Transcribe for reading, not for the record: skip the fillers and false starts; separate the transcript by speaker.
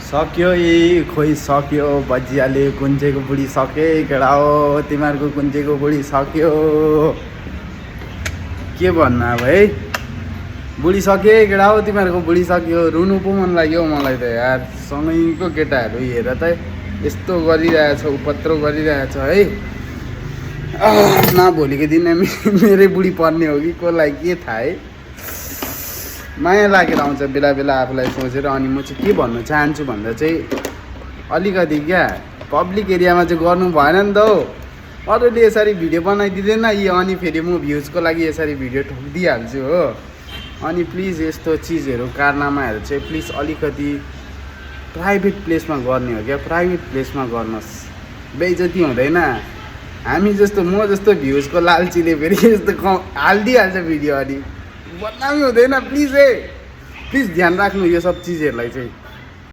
Speaker 1: सक्यो यी खोइ सक्यो बजियाले कुञ्चेको बुढी सके केडा हो तिमीहरूको कुञ्चेको बुढी सक्यो के भन्नु अब है बुढी सके केडा हो तिमीहरूको बुढी सक्यो रुनु पो मन लाग्यो मलाई त यार सँगैको केटाहरू हेर त यस्तो गरिरहेछ उपद्रो गरिरहेछ है न भोलिको दिन मेरै बुढी पर्ने हो कि कसलाई के थाहा है माया लागेर आउँछ बेला बेला आफूलाई सोचेर अनि म चाहिँ के भन्न चाहन्छु भन्दा चाहिँ अलिकति क्या पब्लिक एरियामा चाहिँ गर्नु भएन नि त हौ अरूले यसरी भिडियो बनाइदिँदैन यी अनि फेरि म भ्युजको लागि यसरी भिडियो ठोकिदिइहाल्छु हो अनि प्लिज यस्तो चिजहरू कारनामाहरू चाहिँ प्लिज अलिकति प्राइभेट प्लेसमा गर्ने हो क्या प्राइभेट प्लेसमा गर्नुहोस् बेइज्जती हुँदैन हामी जस्तो म जस्तो भ्युजको लालचीले फेरि यस्तो हालिदिइहाल्छ भिडियो अनि बदनामी हुँदैन प्लिज ध्यान राख्नु यो सब चिजहरूलाई चाहिँ